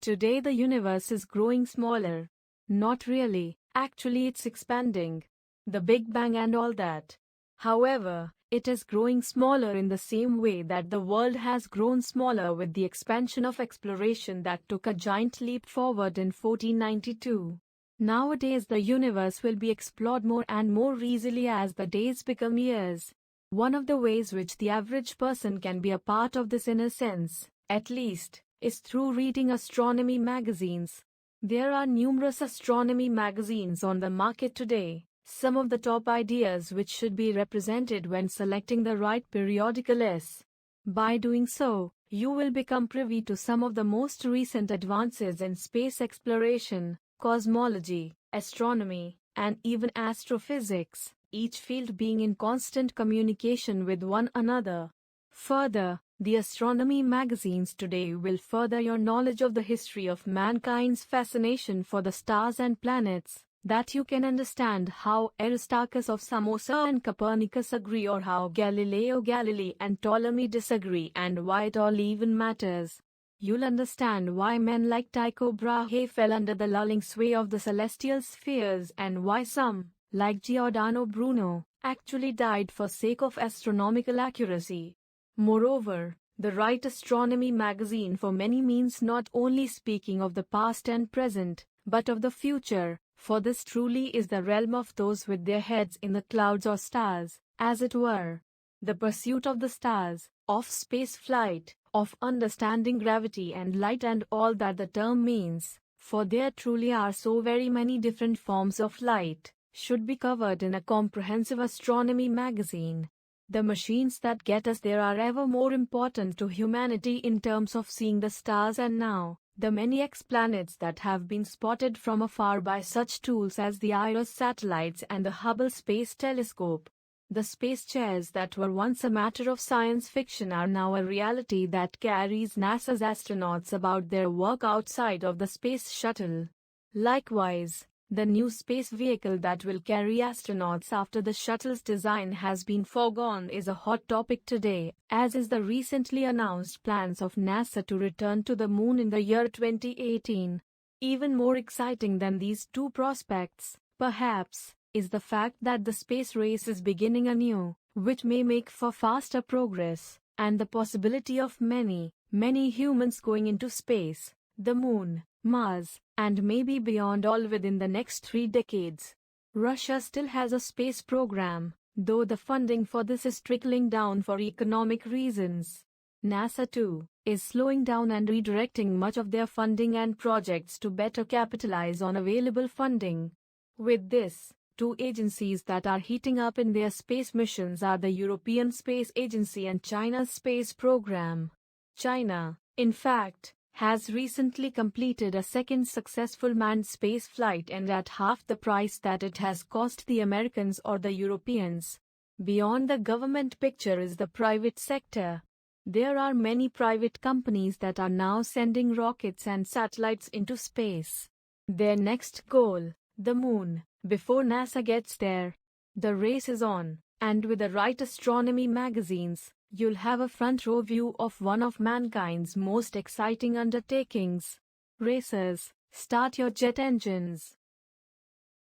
Today the universe is growing smaller. Not really, actually it's expanding. The Big Bang and all that. However, it is growing smaller in the same way that the world has grown smaller with the expansion of exploration that took a giant leap forward in 1492. Nowadays the universe will be explored more and more easily as the days become years. One of the ways which the average person can be a part of this in a sense, at least, is through reading astronomy magazines. There are numerous astronomy magazines on the market today. Some of the top ideas which should be represented when selecting the right periodical is. By doing so, you will become privy to some of the most recent advances in space exploration, cosmology, astronomy, and even astrophysics, each field being in constant communication with one another. Further, the astronomy magazines today will further your knowledge of the history of mankind's fascination for the stars and planets, that you can understand how Aristarchus of Samos and Copernicus agree or how Galileo Galilei and Ptolemy disagree and why it all even matters. You'll understand why men like Tycho Brahe fell under the lulling sway of the celestial spheres and why some, like Giordano Bruno, actually died for sake of astronomical accuracy. Moreover, the right astronomy magazine for many means not only speaking of the past and present, but of the future, for this truly is the realm of those with their heads in the clouds or stars, as it were. The pursuit of the stars, of space flight, of understanding gravity and light and all that the term means, for there truly are so very many different forms of light, should be covered in a comprehensive astronomy magazine. The machines that get us there are ever more important to humanity in terms of seeing the stars and now, the many exoplanets that have been spotted from afar by such tools as the IRIS satellites and the Hubble Space Telescope. The space chairs that were once a matter of science fiction are now a reality that carries NASA's astronauts about their work outside of the space shuttle. Likewise, the new space vehicle that will carry astronauts after the shuttle's design has been foregone is a hot topic today, as is the recently announced plans of NASA to return to the moon in the year 2018. Even more exciting than these two prospects, perhaps, is the fact that the space race is beginning anew, which may make for faster progress, and the possibility of many, many humans going into space, the moon, Mars, and maybe beyond all within the next 3 decades. Russia still has a space program, though the funding for this is trickling down for economic reasons. NASA too is slowing down and redirecting much of their funding and projects to better capitalize on available funding. With this, 2 agencies that are heating up in their space missions are the European Space Agency and China's space program. China, in fact, has recently completed a second successful manned space flight and at half the price that it has cost the Americans or the Europeans. Beyond the government picture is the private sector. There are many private companies that are now sending rockets and satellites into space. Their next goal, the moon, before NASA gets there. The race is on, and with the right astronomy magazines, you'll have a front row view of one of mankind's most exciting undertakings. Racers, start your jet engines.